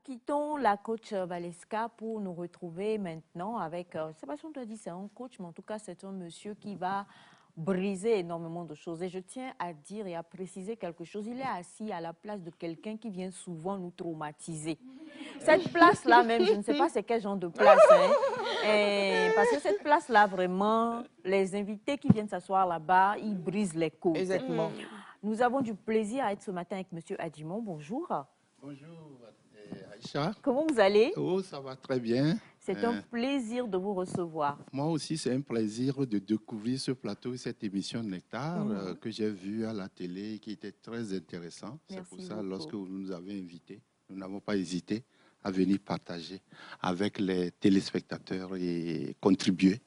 quittons la coach Valeska pour nous retrouver maintenant avec, je ne sais pas si on doit dire c'est un coach, mais en tout cas c'est un monsieur qui va briser énormément de choses. Et je tiens à dire et à préciser quelque chose. Il est assis à la place de quelqu'un qui vient souvent nous traumatiser. Cette place-là même, je ne sais pas c'est quel genre de place. Parce que cette place-là, vraiment, les invités qui viennent s'asseoir là-bas, ils brisent les côtes. Exactement. Nous avons du plaisir à être ce matin avec monsieur Adjimon. Bonjour. Bonjour Aïcha. Comment vous allez? Oh, ça va très bien. C'est un plaisir de vous recevoir. Moi aussi, c'est un plaisir de découvrir ce plateau et cette émission Nectar que j'ai vue à la télé qui était très intéressant. C'est pour ça, lorsque vous nous avez invités, nous n'avons pas hésité à venir partager avec les téléspectateurs et contribuer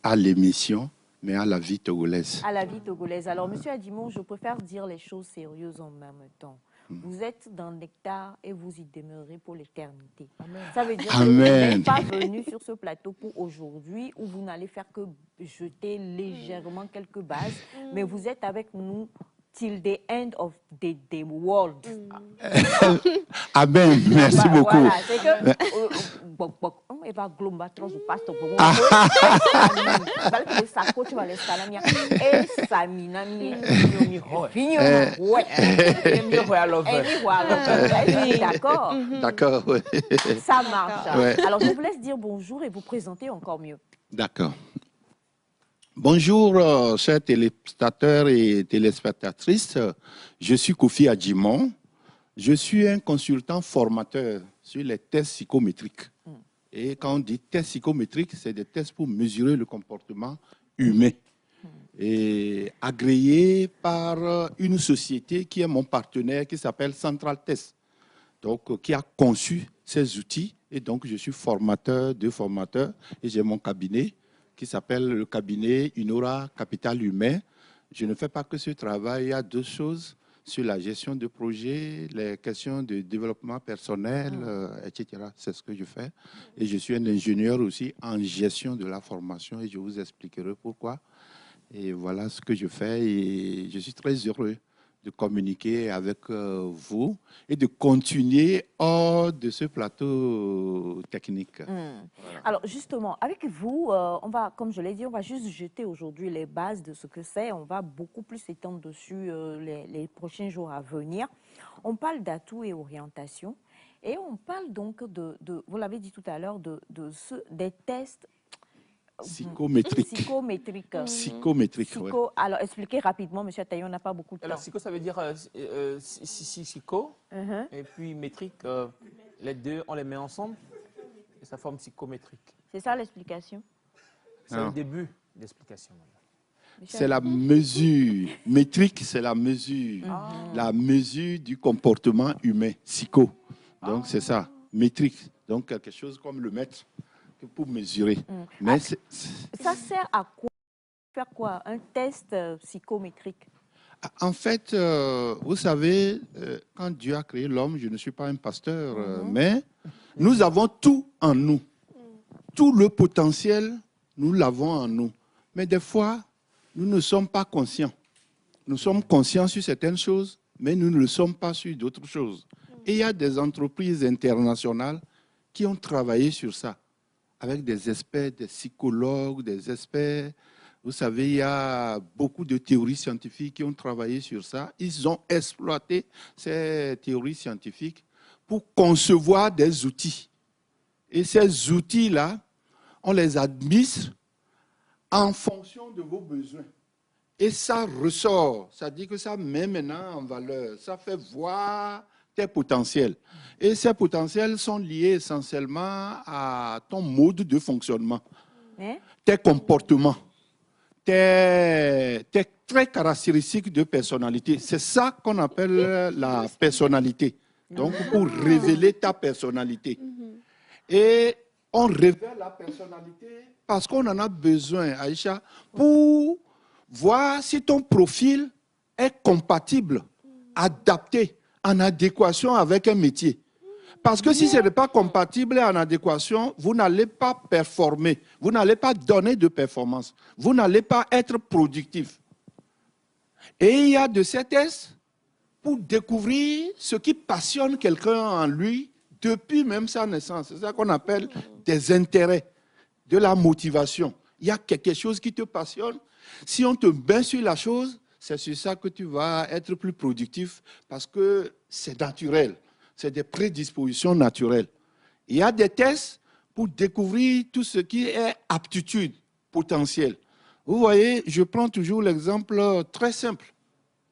à l'émission, mais à la vie togolaise. À la vie togolaise. Alors, monsieur Adjimon, je préfère dire les choses sérieuses en même temps. Vous êtes dans Nectar et vous y demeurez pour l'éternité. Ça veut dire que vous n'êtes pas venu sur ce plateau pour aujourd'hui où vous n'allez faire que jeter légèrement quelques bases, mais vous êtes avec nous till the end of the world. Amen. Merci beaucoup. Voilà, c'est que... D'accord. D'accord. Ça marche. Ouais. Alors, je vous laisse dire bonjour et vous présenter encore mieux. D'accord. Bonjour, chers téléspectateurs et téléspectatrices. Je suis Kofi Adjimon. Je suis un consultant formateur sur les tests psychométriques. Et quand on dit tests psychométriques, c'est des tests pour mesurer le comportement humain. Et agréé par une société qui est mon partenaire, qui s'appelle Central Test, donc qui a conçu ces outils. Et donc, je suis formateur de formateurs et j'ai mon cabinet qui s'appelle le cabinet Unora Capital Humain. Je ne fais pas que ce travail, il y a deux choses sur la gestion de projets, les questions de développement personnel, etc. C'est ce que je fais. Et je suis un ingénieur aussi en gestion de la formation et je vous expliquerai pourquoi. Et voilà ce que je fais et je suis très heureux de communiquer avec vous et de continuer hors de ce plateau technique. Voilà. Alors justement, avec vous, on va, comme je l'ai dit, on va juste jeter aujourd'hui les bases de ce que c'est. On va beaucoup plus s'étendre dessus les prochains jours à venir. On parle d'atouts et orientation et on parle donc vous l'avez dit tout à l'heure, des tests psychométrique. Psychométrique, oui. Alors, expliquez rapidement, M. Taillon, on n'a pas beaucoup de temps. Alors, psycho, ça veut dire psycho, et puis métrique, les deux, on les met ensemble, et ça forme psychométrique. C'est ça l'explication? C'est le début de l'explication. C'est la mesure. Métrique, c'est la mesure. La mesure du comportement humain, psycho. Donc, c'est ça, métrique. Donc, quelque chose comme le mètre. Pour mesurer. Mais ça sert à quoi? Faire quoi? Un test psychométrique? En fait, vous savez, quand Dieu a créé l'homme, je ne suis pas un pasteur, mais nous avons tout en nous. Tout le potentiel, nous l'avons en nous. Mais des fois, nous ne sommes pas conscients. Nous sommes conscients sur certaines choses, mais nous ne le sommes pas sur d'autres choses. Et il y a des entreprises internationales qui ont travaillé sur ça, avec des experts, des psychologues, des experts. Vous savez, il y a beaucoup de théories scientifiques qui ont travaillé sur ça. Ils ont exploité ces théories scientifiques pour concevoir des outils. Et ces outils-là, on les administre en fonction de vos besoins. Et ça ressort, ça dit que ça met maintenant en valeur, ça fait voir tes potentiels. Et ces potentiels sont liés essentiellement à ton mode de fonctionnement, tes comportements, tes traits caractéristiques de personnalité. C'est ça qu'on appelle la personnalité. Donc, pour révéler ta personnalité. Et on révèle la personnalité parce qu'on en a besoin, Aïcha, pour voir si ton profil est compatible, adapté, en adéquation avec un métier. Parce que si ce n'est pas compatible et en adéquation, vous n'allez pas performer, vous n'allez pas donner de performance, vous n'allez pas être productif. Et il y a de ces tests pour découvrir ce qui passionne quelqu'un en lui depuis même sa naissance. C'est ça qu'on appelle des intérêts, de la motivation. Il y a quelque chose qui te passionne. Si on te met sur la chose, c'est sur ça que tu vas être plus productif parce que c'est naturel. C'est des prédispositions naturelles. Il y a des tests pour découvrir tout ce qui est aptitude potentielle. Vous voyez, je prends toujours l'exemple très simple.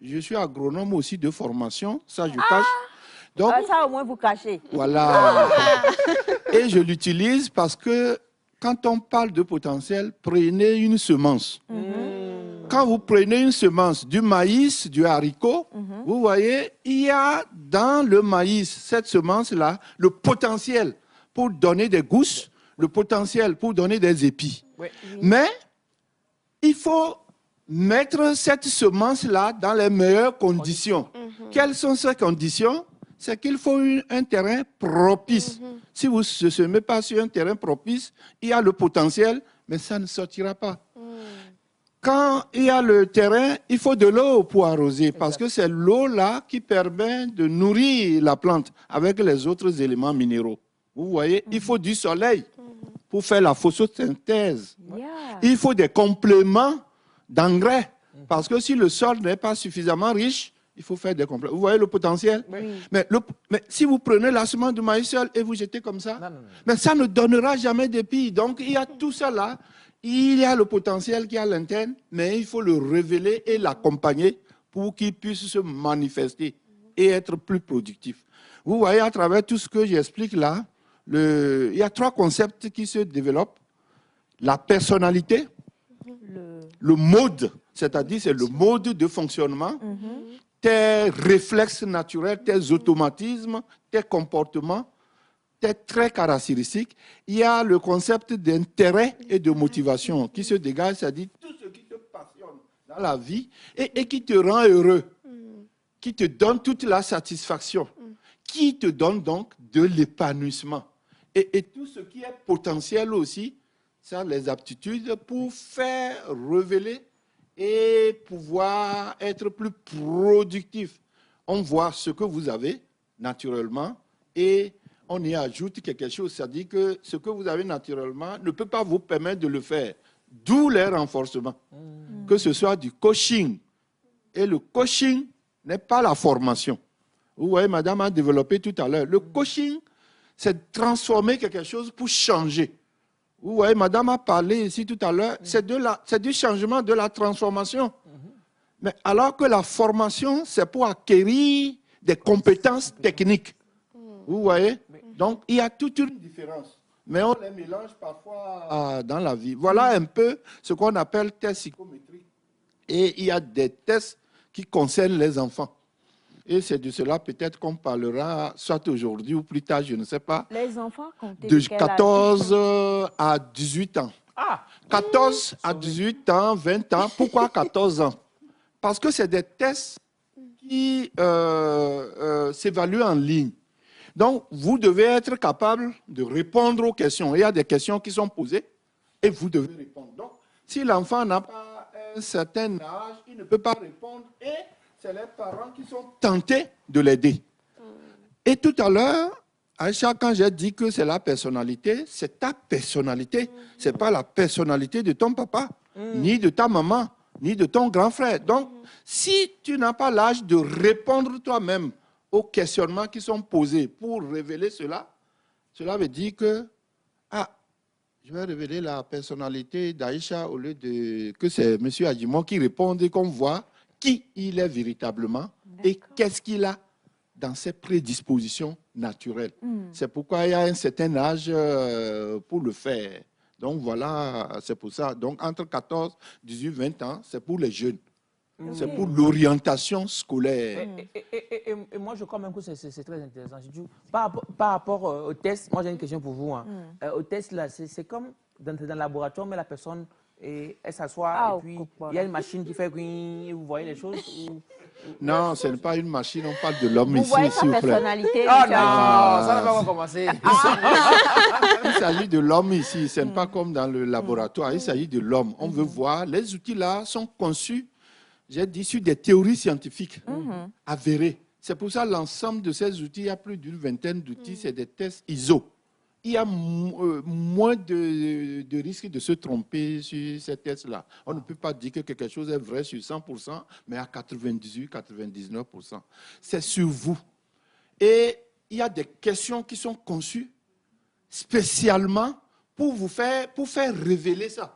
Je suis agronome aussi de formation, ça je cache. Donc, ça au moins vous cachez. Voilà. Et je l'utilise parce que quand on parle de potentiel, prenez une semence. Quand vous prenez une semence du maïs, du haricot, vous voyez, il y a dans le maïs, cette semence-là, le potentiel pour donner des gousses, le potentiel pour donner des épis. Oui. Mais il faut mettre cette semence-là dans les meilleures conditions. Quelles sont ces conditions? C'est qu'il faut un terrain propice. Si vous ne semez pas sur un terrain propice, il y a le potentiel, mais ça ne sortira pas. Quand il y a le terrain, il faut de l'eau pour arroser, parce que c'est l'eau-là qui permet de nourrir la plante avec les autres éléments minéraux. Vous voyez, il faut du soleil pour faire la photosynthèse. Il faut des compléments d'engrais, parce que si le sol n'est pas suffisamment riche, il faut faire des compléments. Vous voyez le potentiel? Oui. Mais si vous prenez la semence de maïs seul et vous jetez comme ça, Non. mais ça ne donnera jamais d'épis. Donc, il y a tout ça là. Il y a le potentiel qui est à l'interne, mais il faut le révéler et l'accompagner pour qu'il puisse se manifester et être plus productif. Vous voyez, à travers tout ce que j'explique là, il y a 3 concepts qui se développent. La personnalité, le mode, c'est-à-dire c'est le mode de fonctionnement, tes réflexes naturels, tes automatismes, tes comportements, tes traits caractéristiques. Il y a le concept d'intérêt et de motivation qui se dégage, c'est-à-dire tout ce qui te passionne dans la vie et qui te rend heureux, qui te donne toute la satisfaction, qui te donne donc de l'épanouissement. Et tout ce qui est potentiel aussi, ça, les aptitudes pour faire révéler et pouvoir être plus productif. On voit ce que vous avez naturellement et on y ajoute quelque chose, c'est-à-dire que ce que vous avez naturellement ne peut pas vous permettre de le faire. D'où les renforcements. Que ce soit du coaching. Et le coaching n'est pas la formation. Vous voyez, madame a développé tout à l'heure. Le coaching, c'est transformer quelque chose pour changer. Vous voyez, madame a parlé ici tout à l'heure, c'est du changement, de la transformation. Mais alors que la formation, c'est pour acquérir des compétences techniques. Vous voyez? Donc, il y a toute une différence. Mais on les mélange parfois dans la vie. Voilà un peu ce qu'on appelle test psychométrique. Et il y a des tests qui concernent les enfants. Et c'est de cela peut-être qu'on parlera, soit aujourd'hui ou plus tard, je ne sais pas. Les enfants comptaient de 14 à 18 ans. 14 à 18 ans, 20 ans. Pourquoi 14 ans? Parce que c'est des tests qui s'évaluent en ligne. Donc, vous devez être capable de répondre aux questions. Il y a des questions qui sont posées et vous devez répondre. Donc, si l'enfant n'a pas un certain âge, il ne peut pas répondre et c'est les parents qui sont tentés de l'aider. Et tout à l'heure, Aïcha, quand j'ai dit que c'est la personnalité, c'est ta personnalité. Ce n'est pas la personnalité de ton papa, ni de ta maman, ni de ton grand frère. Donc, si tu n'as pas l'âge de répondre toi-même aux questionnements qui sont posés pour révéler cela, cela veut dire que, je vais révéler la personnalité d'Aïcha au lieu de que c'est M. Adjimon qui réponde et qu'on voit qui il est véritablement et qu'est-ce qu'il a dans ses prédispositions naturelles. C'est pourquoi il y a un certain âge pour le faire. Donc voilà, c'est pour ça. Donc entre 14, 18, 20 ans, c'est pour les jeunes. C'est pour l'orientation scolaire. Et moi, je crois même que c'est très intéressant. Par rapport au test, moi j'ai une question pour vous. Au test, là, c'est comme dans le laboratoire, mais la personne, elle s'assoit et puis il y a une machine qui fait et vous voyez les choses. Non, ce n'est pas une machine, on parle de l'homme ici. Vous voyez sa s'il vous plaît. personnalité. Ah non, ça n'a pas commencé. Il s'agit de l'homme ici, ce n'est pas comme dans le laboratoire, il s'agit de l'homme. On veut voir, les outils là sont conçus, j'ai dit, sur des théories scientifiques avérées. C'est pour ça l'ensemble de ces outils, il y a plus d'une vingtaine d'outils, c'est des tests ISO. Il y a moins de risques de se tromper sur ces tests-là. On ne peut pas dire que quelque chose est vrai sur 100%, mais à 98, 99%. C'est sur vous. Et il y a des questions qui sont conçues spécialement pour faire révéler ça,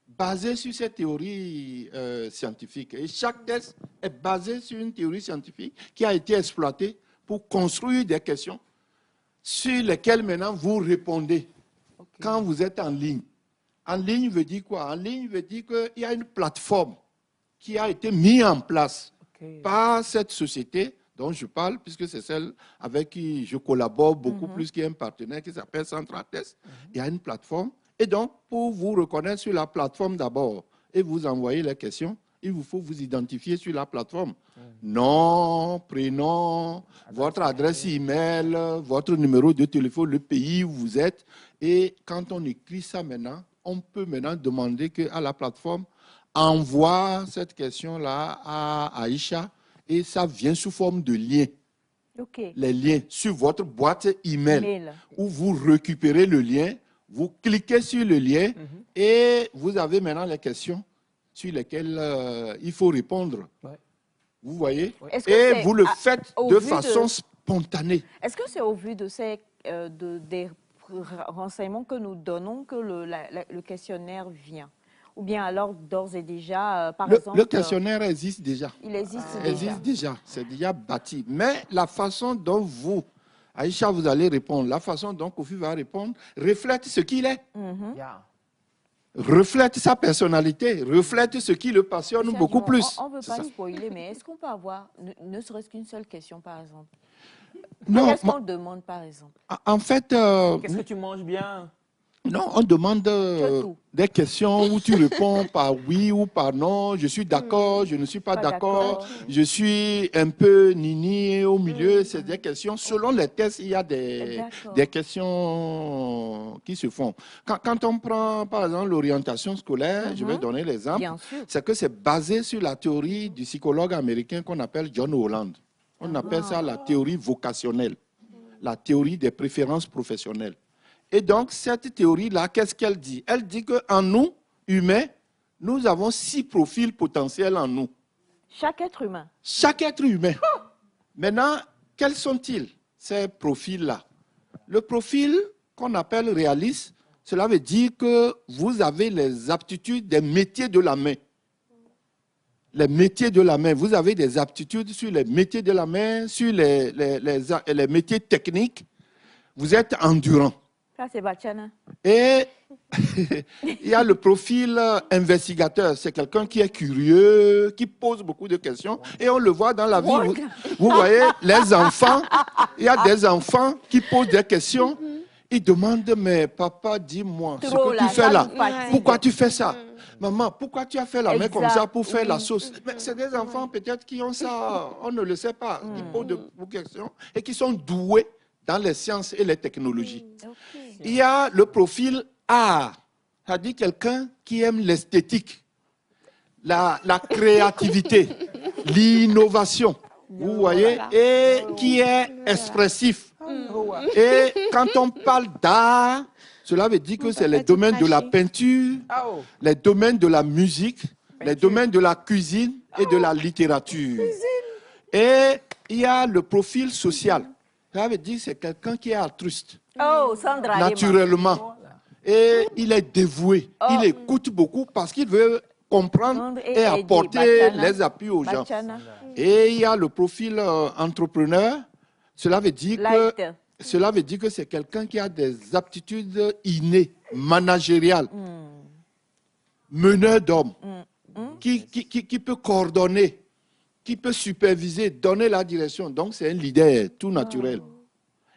basé sur ces théories scientifiques. Et chaque test est basé sur une théorie scientifique qui a été exploitée pour construire des questions sur lesquelles maintenant vous répondez quand vous êtes en ligne. En ligne veut dire quoi? En ligne veut dire qu'il y a une plateforme qui a été mise en place par cette société dont je parle, puisque c'est celle avec qui je collabore beaucoup plus qu'un partenaire qui s'appelle Centratest. Il y a une plateforme. Et donc, pour vous reconnaître sur la plateforme d'abord et vous envoyer les questions, il vous faut vous identifier sur la plateforme. Nom, prénom, votre adresse email, votre numéro de téléphone, le pays où vous êtes. Et quand on écrit ça maintenant, on peut maintenant demander à la plateforme envoie cette question-là à Aïcha et ça vient sous forme de liens. Les liens sur votre boîte email où vous récupérez le lien, vous cliquez sur le lien et vous avez maintenant les questions sur lesquelles il faut répondre. Vous voyez? Et vous le faites de façon spontanée. Est-ce que c'est au vu de ces, des renseignements que nous donnons que le questionnaire vient? Ou bien alors, d'ores et déjà, par exemple... Le questionnaire existe déjà. Il existe déjà. Existe déjà. C'est déjà bâti. Mais la façon dont vous, Aïcha, vous allez répondre, la façon dont Kofi va répondre, reflète ce qu'il est. Reflète sa personnalité, reflète ce qui le passionne beaucoup plus. On ne veut pas spoiler, mais est-ce qu'on peut avoir ne serait-ce qu'une seule question, par exemple? Non. Qu'est-ce qu'on demande, par exemple? En fait... Qu'est-ce que tu manges bien? Non, on demande des questions où tu réponds par oui ou par non. Je suis d'accord, je ne suis pas d'accord. Je suis un peu nini au milieu. C'est des questions. Selon les tests, il y a des questions qui se font. Quand on prend, par exemple, l'orientation scolaire, je vais donner l'exemple, c'est que c'est basé sur la théorie du psychologue américain qu'on appelle John Holland. On appelle ça la théorie vocationnelle, la théorie des préférences professionnelles. Et donc, cette théorie-là, qu'est-ce qu'elle dit? Elle dit qu'en nous, humains, nous avons 6 profils potentiels en nous. Chaque être humain? Chaque être humain. Maintenant, quels sont-ils, ces profils-là? Le profil qu'on appelle réaliste, cela veut dire que vous avez les aptitudes des métiers de la main. Les métiers de la main. Vous avez des aptitudes sur les métiers de la main, sur les métiers techniques. Vous êtes endurant. Ça, c'est Bachana. Et il y a le profil investigateur. C'est quelqu'un qui est curieux, qui pose beaucoup de questions. Et on le voit dans la vie. Vous voyez, les enfants, il y a des enfants qui posent des questions. Ils demandent, mais papa, dis-moi, ce que tu fais là, pourquoi tu fais ça? Maman, pourquoi tu as fait la main comme ça pour faire la sauce? Mais c'est des enfants peut-être qui ont ça, on ne le sait pas. Ils posent beaucoup de questions et qui sont doués dans les sciences et les technologies. Il y a le profil art, c'est-à-dire quelqu'un qui aime l'esthétique, la créativité, l'innovation, vous voyez, et qui est expressif. Et quand on parle d'art, cela veut dire que c'est les domaines de la peinture, les domaines de la musique, les domaines de la cuisine et de la littérature. Et il y a le profil social. Ça veut dire que c'est quelqu'un qui est altruiste. Sandra naturellement. Et il est dévoué. Il écoute beaucoup parce qu'il veut comprendre et apporter les appuis aux gens. Et il y a le profil entrepreneur. Cela veut dire que c'est quelqu'un qui a des aptitudes innées, managériales, meneur d'hommes, qui peut coordonner, qui peut superviser, donner la direction. Donc, c'est un leader tout naturel.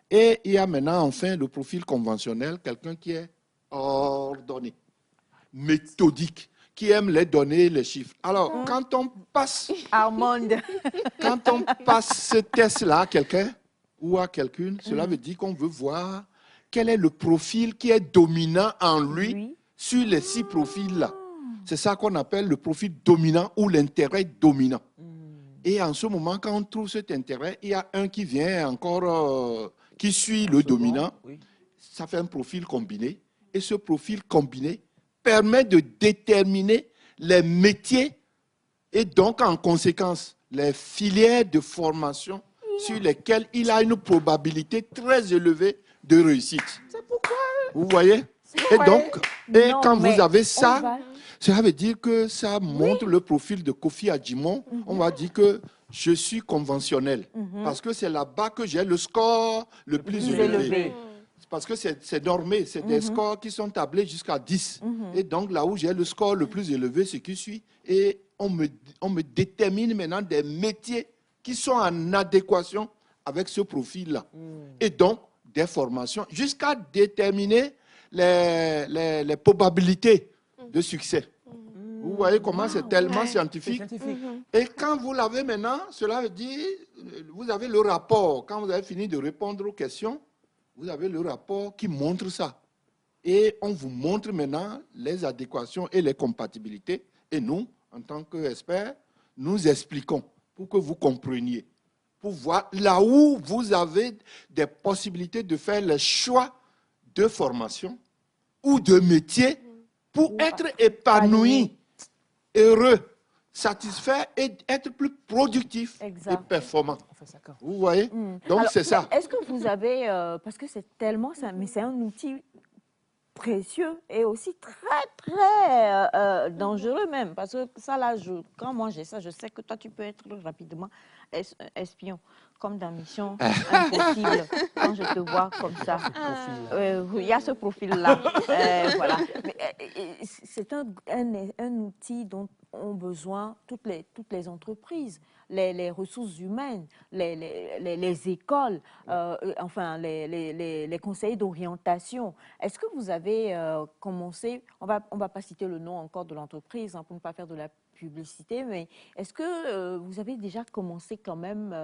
Et il y a maintenant, enfin, le profil conventionnel, quelqu'un qui est ordonné, méthodique, qui aime les données, les chiffres. Alors, quand on passe ce test-là à quelqu'un ou à quelqu'une, cela veut dire qu'on veut voir quel est le profil qui est dominant en lui sur les 6 profils-là. C'est ça qu'on appelle le profil dominant ou l'intérêt dominant. Et en ce moment, quand on trouve cet intérêt, il y a un qui vient encore, qui suit le dominant. Oui. Ça fait un profil combiné. Et ce profil combiné permet de déterminer les métiers et donc, en conséquence, les filières de formation sur lesquelles il a une probabilité très élevée de réussite. C'est pourquoi... Vous voyez? Et donc, quand vous avez ça, ça veut dire que ça montre le profil de Kofi Adjimon. On va dire que je suis conventionnel. Parce que c'est là-bas que j'ai le score le plus élevé. Parce que c'est normé, c'est des scores qui sont tablés jusqu'à 10. Et donc, là où j'ai le score le plus élevé, c'est qui suit. Et on me détermine maintenant des métiers qui sont en adéquation avec ce profil-là. Et donc, des formations, jusqu'à déterminer les probabilités de succès. Vous voyez comment c'est tellement scientifique. Et quand vous l'avez maintenant, cela veut dire, vous avez le rapport. Quand vous avez fini de répondre aux questions, vous avez le rapport qui montre ça. Et on vous montre maintenant les adéquations et les compatibilités. Et nous, en tant qu'experts, nous expliquons pour que vous compreniez. Pour voir là où vous avez des possibilités de faire le choix de formation ou de métier pour être épanoui, heureux, satisfait et être plus productif et performant. Vous voyez? Donc, c'est ça. Est-ce que vous avez, parce que c'est tellement, mais c'est un outil précieux et aussi très dangereux même, parce que ça là, quand moi j'ai ça, je sais que toi tu peux être rapidement espion, comme dans Mission Impossible, quand je te vois comme ça. Il y a ce profil-là. Voilà. C'est un outil dont ont besoin toutes les entreprises, les ressources humaines, les écoles, enfin les conseillers d'orientation. Est-ce que vous avez commencé, on va pas citer le nom encore de l'entreprise pour ne pas faire de la publicité, mais est-ce que vous avez déjà commencé quand même,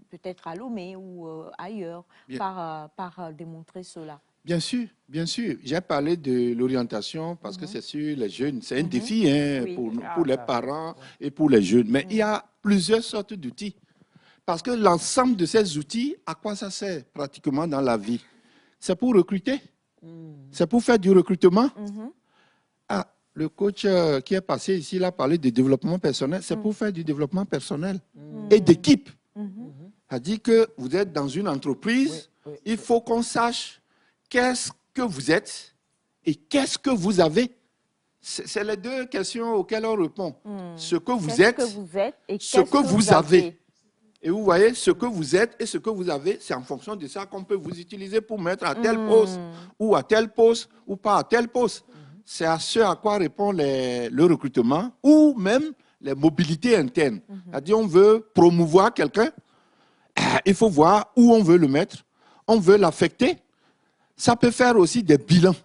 peut-être à Lomé ou ailleurs, par démontrer cela? Bien sûr, bien sûr. J'ai parlé de l'orientation parce que c'est sur les jeunes. C'est un défi pour les parents et pour les jeunes. Mais il y a plusieurs sortes d'outils. Parce que l'ensemble de ces outils, à quoi ça sert pratiquement dans la vie? C'est pour recruter. C'est pour faire du recrutement. Ah, le coach qui est passé ici, il a parlé de développement personnel. C'est pour faire du développement personnel et d'équipe. C'est-à-dire que vous êtes dans une entreprise, il faut qu'on sache qu'est-ce que vous êtes et qu'est-ce que vous avez. C'est les deux questions auxquelles on répond. Ce que vous êtes et ce que vous avez. Et vous voyez, ce que vous êtes et ce que vous avez, c'est en fonction de ça qu'on peut vous utiliser pour mettre à tel poste ou à tel poste ou pas à tel poste. C'est à ce à quoi répond le recrutement ou même les mobilités internes. C'est-à-dire, on veut promouvoir quelqu'un, il faut voir où on veut le mettre, on veut l'affecter. Ça peut faire aussi des bilans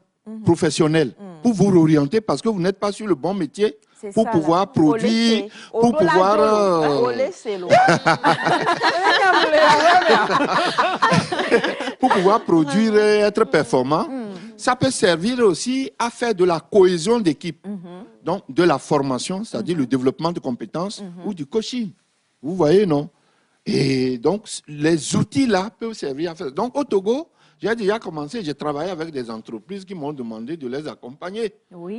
professionnels pour vous orienter parce que vous n'êtes pas sur le bon métier pour pouvoir produire, pour pouvoir... pour pouvoir produire et être performant. Ça peut servir aussi à faire de la cohésion d'équipe. Donc, de la formation, c'est-à-dire le développement de compétences ou du coaching. Vous voyez, non? Et donc, les outils-là peuvent servir à faire. Donc, au Togo, j'ai déjà commencé, j'ai travaillé avec des entreprises qui m'ont demandé de les accompagner.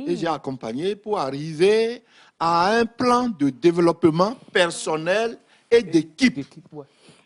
Et j'ai accompagné pour arriver à un plan de développement personnel et d'équipe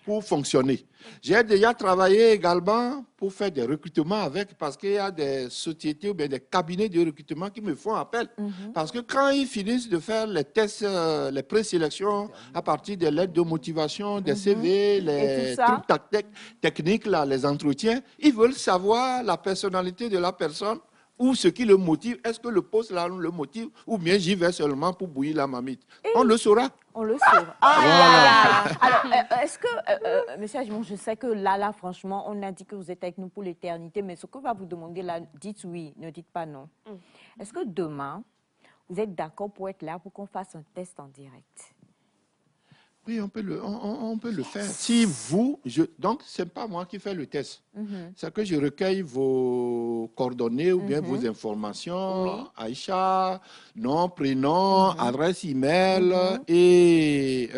pour fonctionner. J'ai déjà travaillé également pour faire des recrutements avec, parce qu'il y a des sociétés ou bien des cabinets de recrutement qui me font appel. Parce que quand ils finissent de faire les tests, les présélections à partir des lettres de motivation, des CV, les trucs techniques, là, les entretiens, ils veulent savoir la personnalité de la personne ou ce qui le motive. Est-ce que le poste là le motive ou bien j'y vais seulement pour bouillir la marmite? On le saura. On le saura. Alors, est-ce que, monsieur Adjimon, je sais que là, franchement, on a dit que vous êtes avec nous pour l'éternité, mais ce qu'on va vous demander là, dites oui, ne dites pas non. Est-ce que demain, vous êtes d'accord pour être là pour qu'on fasse un test en direct? Oui, on peut le faire. Si vous, donc, ce n'est pas moi qui fais le test. C'est que je recueille vos coordonnées ou bien vos informations, Aïcha, nom, prénom, adresse email et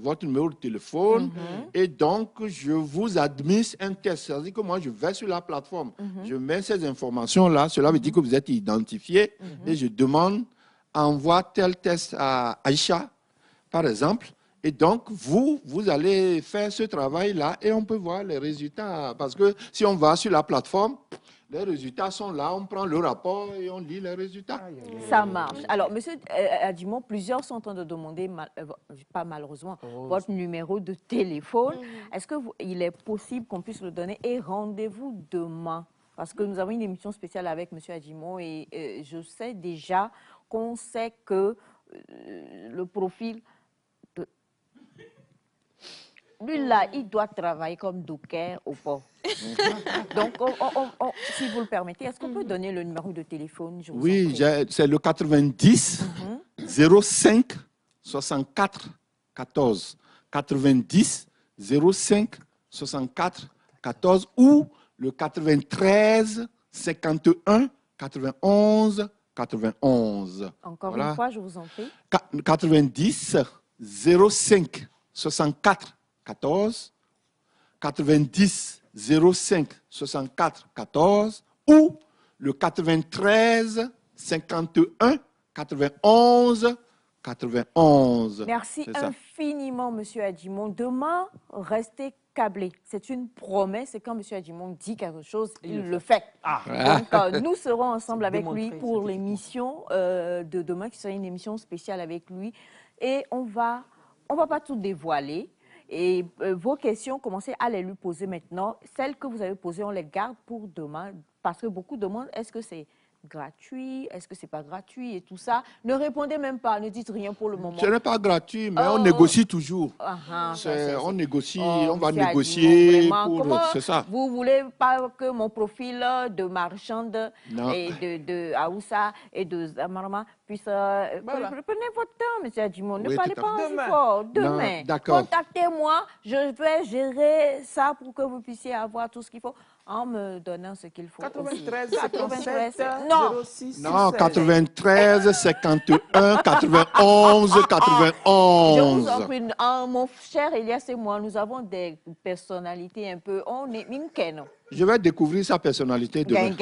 votre numéro de téléphone. Et donc, je vous administre un test. C'est-à-dire que moi, je vais sur la plateforme, je mets ces informations-là. Cela veut dire que vous êtes identifié et je demande, envoie tel test à Aïcha, par exemple. Et donc, vous allez faire ce travail-là et on peut voir les résultats. Parce que si on va sur la plateforme, les résultats sont là, on prend le rapport et on lit les résultats. Ça marche. Alors, monsieur Adjimon, plusieurs sont en train de demander, pas malheureusement, votre numéro de téléphone. Est-ce qu'il est possible qu'on puisse le donner et rendez-vous demain? Parce que nous avons une émission spéciale avec monsieur Adjimon et je sais déjà qu'on sait que le profil... Lui, là, il doit travailler comme docker au port. Donc, si vous le permettez, est-ce qu'on peut donner le numéro de téléphone? Oui, c'est le 90 05 64 14. 90 05 64 14 ou le 93 51 91 91. Encore une fois, je vous en prie. 90 05 64 14, 90 05 64 14 ou le 93 51 91 91. Merci infiniment, monsieur Adjimon. Demain, restez câblés. C'est une promesse et quand monsieur Adjimon dit quelque chose, il le fait. Donc, nous serons ensemble avec lui pour l'émission de demain, qui sera une émission spéciale avec lui. Et on va pas tout dévoiler. Et vos questions, commencez à les lui poser maintenant. Celles que vous avez posées, on les garde pour demain. Parce que beaucoup demandent, est-ce que c'est gratuit? Est-ce que c'est pas gratuit? Et tout ça. Ne répondez même pas, ne dites rien pour le moment. Ce n'est pas gratuit, mais on négocie toujours. On négocie, on va négocier. C'est ça. Vous voulez pas que mon profil de marchande et de Aoussa et de Zamarma puisse... Prenez votre temps, monsieur Adjimon. Ne parlez pas aussi fort. Demain, contactez-moi. Je vais gérer ça pour que vous puissiez avoir tout ce qu'il faut en me donnant ce qu'il faut. 93, 06, non, 93, 51, 91, 91. Je vous en prie, mon cher Elias et moi, nous avons des personnalités un peu... On est Minkeno. Je vais découvrir sa personnalité demain.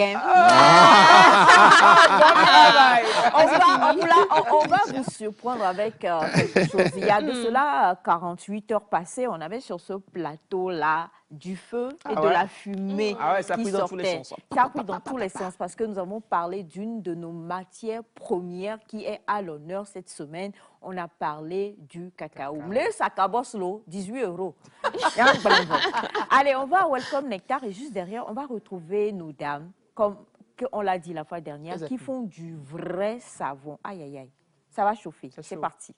On va vous surprendre avec quelque chose. Il y a de cela 48 heures passées, on avait sur ce plateau-là du feu et de la fumée qui sortait. Ça a pris dans tous les sens parce que nous avons parlé d'une de nos matières premières qui est à l'honneur cette semaine. On a parlé du cacao. Le sacaboslo, 18 €. Allez, on va à Welcome Nectar et juste derrière, on va retrouver nos dames, comme on l'a dit la fois dernière, qui font du vrai savon. Aïe, aïe, aïe. Ça va chauffer. C'est parti.